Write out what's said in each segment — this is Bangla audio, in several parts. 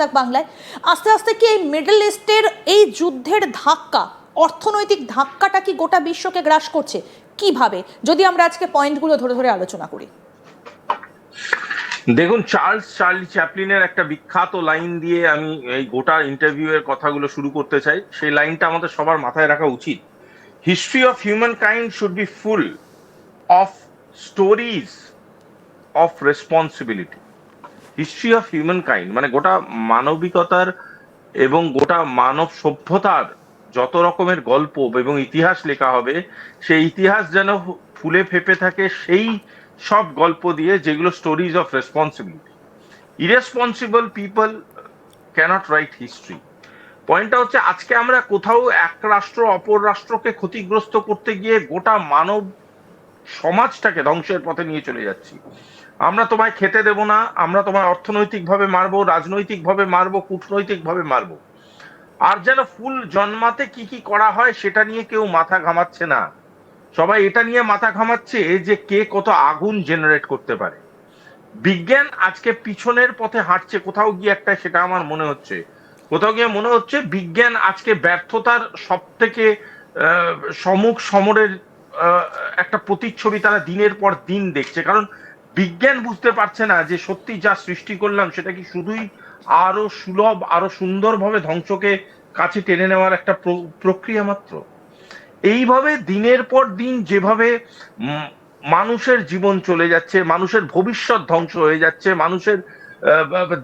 তাক বাংলায়। আস্তে আস্তে কি এই মিডল ইস্টের এই যুদ্ধের ধাক্কা, অর্থনৈতিক ধাক্কাটা কি গোটা বিশ্বকে গ্রাস করছে কিভাবে, যদি আমরা আজকে পয়েন্টগুলো ধরে ধরে আলোচনা করি? দেখুন, চার্লি চ্যাপলিনের একটা বিখ্যাত লাইন দিয়ে আমি এই গোটা ইন্টারভিউ এর কথাগুলো শুরু করতে চাই। সেই লাইনটা আমাদের সবার মাথায় রাখা উচিত। History of human kind should be full of stories of responsibility. History of human kind মানে গোটা মানবিকতার এবং গোটা মানব সভ্যতার যত রকমের গল্প এবং ইতিহাস লেখা হবে, সেই ইতিহাস যেন ফুলে ফেপে থাকে সেই সব গল্প দিয়ে যেগুলো stories of responsibility. Irresponsible people cannot write history. পয়েন্টটা হচ্ছে, আজকে আমরা কোথাও এক রাষ্ট্র অপর রাষ্ট্রকে ক্ষতিগ্রস্ত করতে গিয়ে গোটা মানব সমাজটাকে ধ্বংসের পথে নিয়ে চলে যাচ্ছি। আমরা তোমায় খেতে দেব না, আমরা তোমায় অর্থনৈতিকভাবে মারবো, রাজনৈতিকভাবে মারবো, কূটনৈতিকভাবে মারবো। আর যেন ফুল জন্মাতে কি কি করা হয় সেটা নিয়ে কেউ মাথা ঘামাচ্ছে না। সবাই এটা নিয়ে মাথা ঘামাচ্ছে যে কে কত আগুন জেনারেট করতে পারে। বিজ্ঞান আজকে পিছনের পথে হাঁটছে কোথাও গিয়ে একটা, সেটা আমার মনে হচ্ছে। কোথাও গিয়ে মনে হচ্ছে বিজ্ঞান আজকে ব্যর্থতার সব থেকে সম্মুখ সমরের একটা প্রতিচ্ছবি তারা দিনের পর দিন দেখছে। কারণ বিজ্ঞান বুঝতে পারছে না যে সত্যি যা সৃষ্টি করলাম সেটা কি শুধুই আরো সুলভ, আরো সুন্দরভাবে ধ্বংসকে কাছে টেনে নেওয়ার একটা প্রক্রিয়া মাত্র। এইভাবে দিনের পর দিন যেভাবে মানুষের জীবন চলে যাচ্ছে, মানুষের ভবিষ্যৎ ধ্বংস হয়ে যাচ্ছে, মানুষের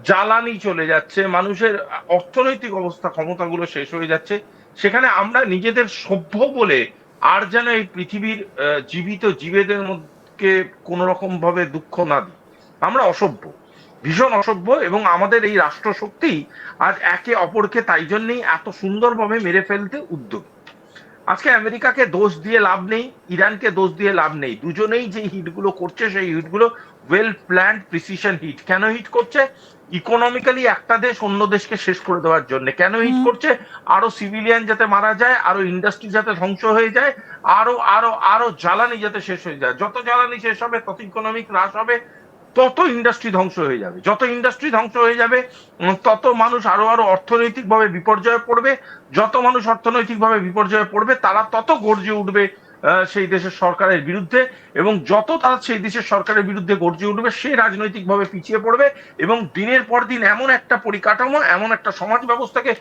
জ্বালানি চলে যাচ্ছে, মানুষের অর্থনৈতিক অবস্থা, ক্ষমতাগুলো শেষ হয়ে যাচ্ছে, সেখানে আমরা নিজেদের সভ্য বলে আর যেন এই পৃথিবীর জীবিত জীবেদের মধ্যে কোন রকম ভাবে দুঃখ না দিই। আমরা অসভ্য, ভীষণ অসভ্য, এবং আমাদের এই রাষ্ট্রশক্তি আজ একে অপরকে তাই জন্যই এত সুন্দরভাবে মেরে ফেলতে উদ্যোগী। আজকে আমেরিকাকে দোষ দিয়ে লাভ নেই, ইরানকে দোষ দিয়ে লাভ নেই। দুজনেই যে হিটগুলো করছে সেই হিটগুলো ওয়েল প্ল্যান্ড প্রিসিশন হিট। কেন হিট করছে? ইকোনমিক্যালি একটা দেশ অন্য দেশকে শেষ করে দেওয়ার জন্য। কেন হিট করছে? আরো সিভিলিয়ান যাতে মারা যায়, আরো ইন্ডাস্ট্রি যাতে ধ্বংস হয়ে যায়, আরো আরো আরো জ্বালানি যাতে শেষ হয়ে যায়। যত জ্বালানি শেষ হবে তত ইকোনমিক হ্রাস হবে, তত ইন্ডাস্ট্রি ধ্বংস হয়ে যাবে। যত ইন্ডাস্ট্রি ধ্বংস হয়ে যাবে তত মানুষ আরো আরো অর্থনৈতিকভাবে বিপর্যয়ে পড়বে। যত মানুষ অর্থনৈতিকভাবে বিপর্যয়ে পড়বে তারা তত গর্জে উঠবে সেই দেশের সরকারের বিরুদ্ধে, এবং যত তারা সেই দেশের সরকারের বিরুদ্ধে গর্জে উঠবে সে রাজনৈতিকভাবে পিছিয়ে পড়বে, এবং দিনের পর দিন এমন একটা পরিকাঠামো, এমন একটা সমাজ ব্যবস্থাকে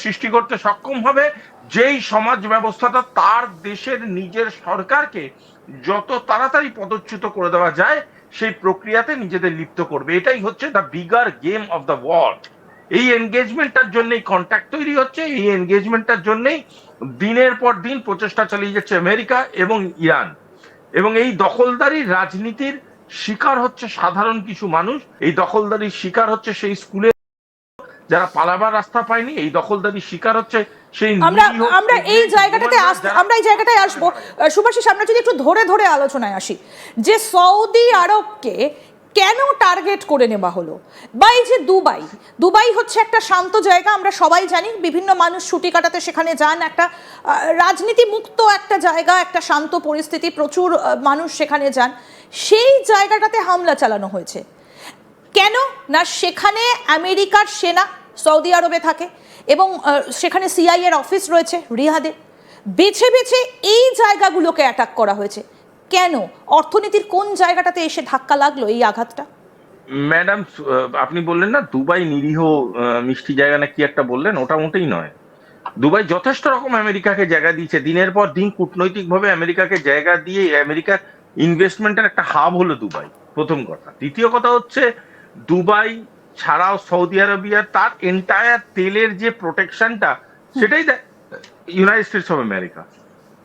সৃষ্টি করতে সক্ষম হবে যেই সমাজ ব্যবস্থাটা তার দেশের নিজের সরকারকে যত তাড়াতাড়ি পদচ্যুত করে দেওয়া যায় সেই প্রক্রিয়াতে নিজেদের লিপ্ত করবে। এটাই হচ্ছে the bigger game of the world. এই এনগেজমেন্টটার জন্যই কন্ট্যাক্ট তৈরি হচ্ছে, এই এনগেজমেন্টটার জন্যই দিনের পর দিন প্রচেষ্টা চালিয়ে যাচ্ছে আমেরিকা এবং ইরান। এবং এই দখলদারি রাজনীতির শিকার হচ্ছে সাধারণ কিছু মানুষ। এই দখলদারির শিকার হচ্ছে সেই স্কুলে যারা পালাবার রাস্তা পায়নি। এই দখলদারির শিকার হচ্ছে সেই আমরা এই জায়গাটায় আসবো। শুভাশিস, আমরা যদি একটু ধরে ধরে আলোচনায় আসি, যে সৌদি আরবকে কেন টার্গেট করে নেওয়া হলো, বা এই যে দুবাই হচ্ছে একটা শান্ত জায়গা, আমরা সবাই জানি, বিভিন্ন মানুষ ছুটি কাটাতে সেখানে যান, একটা রাজনীতি মুক্ত একটা জায়গা, একটা শান্ত পরিস্থিতি, প্রচুর মানুষ সেখানে যান। সেই জায়গাটাতে হামলা চালানো হয়েছে কেন? না সেখানে আমেরিকার সেনা সৌদি আরবে থাকে এবং সেখানে সিআইএ এর অফিস রয়েছে রিয়াদে। বেছে বেছে এই জায়গাগুলোকে অ্যাটাক করা হয়েছে কেন? অর্থনীতির কোন জায়গাটাতে এসে ধাক্কা লাগলো এই আঘাতটা? ম্যাডাম, আপনি বললেন না দুবাই নিরীহ মিষ্টি জায়গা না কি একটা বললেন, ওটা মোটেই নয়। দুবাই যথেষ্ট রকম আমেরিকাকে জায়গা দিয়েছে, দিনের পর দিন কূটনৈতিক ভাবে আমেরিকাকে জায়গা দিয়ে আমেরিকার ইনভেস্টমেন্টের একটা হাব হলো দুবাই, প্রথম কথা। দ্বিতীয় কথা হচ্ছে, দুবাই ছাড়াও সৌদি আরবিয়া তার এন্টায়ার তেলের যে প্রোটেকশনটা সেটাই ইউনাইটেড স্টেটস অফ আমেরিকা।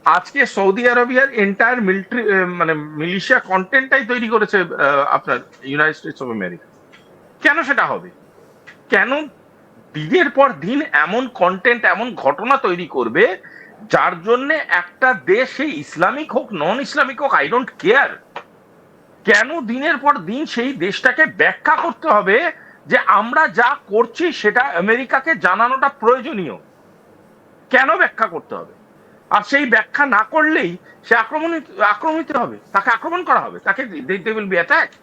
আজকে সৌদি আরবিয়ার এন্টায়ার মিলিটারি মানে মিলিশিয়া কন্টেন্টটাই তৈরি করেছে আপনার ইউনাইটেড স্টেটস অফ আমেরিকা। কেন সেটা হবে? কেন দিনের পর দিন এমন কন্টেন্ট, এমন ঘটনা তৈরি করবে যার জন্য একটা দেশ, সেই ইসলামিক হোক নন ইসলামিক হোক, আই ডোন্ট কেয়ার, কেন দিনের পর দিন সেই দেশটাকে ব্যাখ্যা করতে হবে যে আমরা যা করছি সেটা আমেরিকাকে জানানোটা প্রয়োজনীয়? কেন ব্যাখ্যা করতে হবে? আর সেই ব্যাখ্যা না করলেই সে আক্রমণিত হবে, তাকে আক্রমণ করা হবে, তাকে they will be attacked।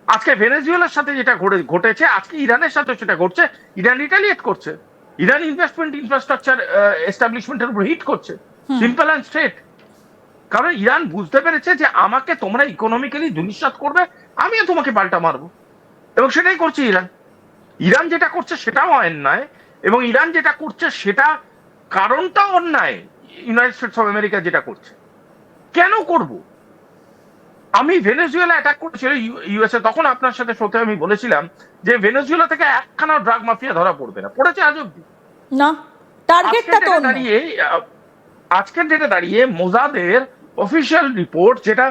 আজকে ভেনেজুয়েলার সাথে যেটা ঘটেছে, আজকে ইরানের সাথে সেটা ঘটছে। ইরান রিটালিয়েট করছে, ইরান ইনফ্রাস্ট্রাকচার এস্টাবলিশমেন্টের উপর হিট করছে, সিম্পল অ্যান্ড স্ট্রেট। কারণ ইরান বুঝতে পেরেছে যে আমাকে তোমরা ইকোনমিক্যালি ধূলিসাৎ করবে, আমিও তোমাকে পাল্টা মারবো, এবং সেটাই করছে ইরান। ইরান যেটা করছে সেটাও অন্যায়, এবং ইরান যেটা করছে সেটা কারণটাও অন্যায়। ইউনাইটেড স্টেটস অফ আমেরিকা যেটা করছে, কেন করব? আমি ভেনেজুয়েলা অ্যাটাক করেছিল ইউএসএ, তখন আপনার সাথে সত্যি আমি বলেছিলাম যে ভেনেজুয়েলা থেকে একখানা ড্রাগ মাফিয়া ধরা পড়বে না, পড়েছে আজ অব্দি না, টার্গেটটা তো অন্য। আজকের ডেটে দাঁড়িয়ে মোজাদের অফিসিয়াল রিপোর্ট যেটা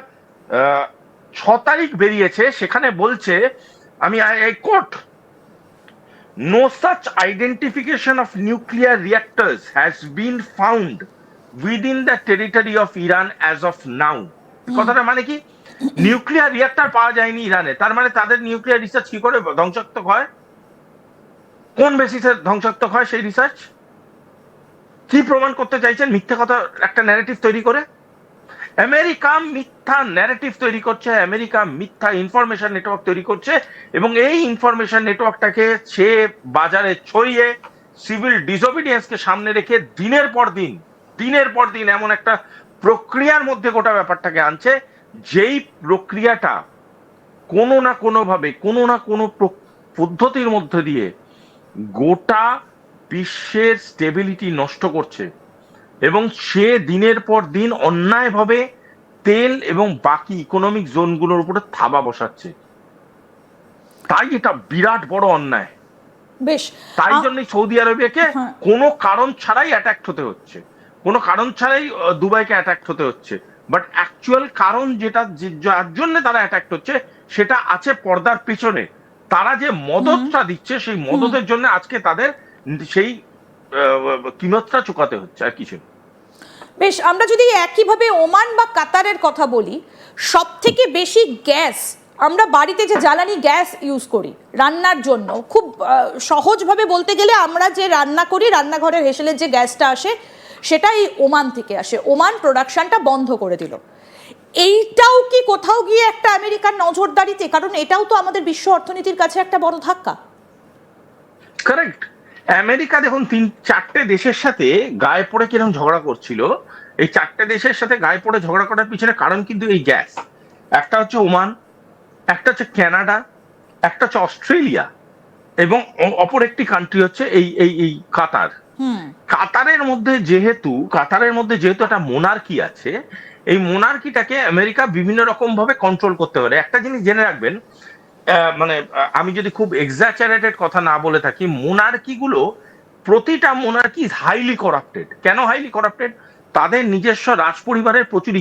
6 তারিখ বেরিয়েছে, সেখানে বলছে, আমি quote, no such identification of nuclear reactors has been found within the territory of Iran as of now. কথাটা মানে কি? নিউক্লিয়ার রিঅ্যাক্টর পাওয়া যায়নি ইরানে, তার মানে তাদের নিউক্লিয়ার রিসার্চ কি করে ধ্বংসাত্মক হয়? কোন বেসিসে ধ্বংসাত্মক হয় সেই রিসার্চ? কি প্রমাণ করতে চাইছেন? মিথ্যা কথা, একটা ন্যারেটিভ তৈরি করে। আমেরিকা মিথ্যা ন্যারেটিভ তৈরি করছে, আমেরিকা মিথ্যা ইনফরমেশন নেটওয়ার্ক তৈরি করছে, এবং এই ইনফরমেশন নেটওয়ার্কটাকে সে বাজারে ছড়িয়ে সিভিল ডিসোবিডিয়েন্সকে সামনে রেখে দিনের পর দিন এমন একটা প্রক্রিয়ার মধ্যে গোটা ব্যাপারটাকে আনছে, যেই প্রক্রিয়াটা কোনো না কোনোভাবে, কোনো না কোনো পদ্ধতির মধ্যে দিয়ে গোটা বিশ্বের স্টেবিলিটি নষ্ট করছে, এবং সে দিনের পর দিন অন্যায়ভাবে তেল এবং বাকি ইকোনমিক জোনগুলোর উপরে থাবা বসাচ্ছে। তাই এটা বিরাট বড় অন্যায়। বেশ, তাই জন্যই সৌদি আরবিয়াকে কোনো কারণ ছাড়াই অ্যাটাক হতে হচ্ছে, কোনো কারণ ছাড়াই দুবাইকে অ্যাটাক হতে হচ্ছে। বাট অ্যাকচুয়াল কারণ যেটা, যার জন্য তারা অ্যাটাক হচ্ছে, সেটা আছে পর্দার পিছনে। তারা যে মদতটা দিচ্ছে, সেই মদতের জন্য আজকে তাদের সেই কিমতটা চুকাতে হচ্ছে, আর কিছু। বেশ, আমরা যদি একইভাবে ওমান বা কাতারের কথা বলি, সব থেকে বেশি গ্যাস আমরা বাড়িতে যে জ্বালানি গ্যাস ইউজ করি রান্নার জন্য, খুব সহজভাবে বলতে গেলে আমরা যে রান্না করি, রান্নাঘরের হেসেলের যে গ্যাসটা আসে সেটা এই ওমান থেকে আসে। ওমান প্রোডাকশনটা বন্ধ করে দিল। এইটাও কি কোথাও গিয়ে একটা আমেরিকার নজরদারিতে? কারণ এটাও তো আমাদের বিশ্ব অর্থনীতির কাছে একটা বড় ধাক্কা। কারেক্ট। আমেরিকা দেখুন 3-4টে দেশের সাথে গায়ে পড়ে কিরকম ঝগড়া করছিল, এই 4টে দেশের সাথে গায়ে পড়ে ঝগড়া করার পিছনে কারণ কিন্তু এই গ্যাস। একটা হচ্ছে ওমান, একটা হচ্ছে কানাডা, একটা হচ্ছে অস্ট্রেলিয়া, এবং অপর একটি কান্ট্রি হচ্ছে এই কাতার। কাতারের মধ্যে যেহেতু একটা মোনার্কি আছে, এই মোনার্কিটাকে আমেরিকা বিভিন্ন রকম ভাবে কন্ট্রোল করতে পারে। একটা জিনিস জেনে রাখবেন, মানে আমি যদি খুব এক্সাজারেটেড কথা না বলে থাকি, মোনার্কি গুলো, প্রতিটা মোনার্কি হাইলি করাপ্টেড। কেন হাইলি করাপ্টেড? তাদের নিজস্ব রাজ পরিবারের প্রচুর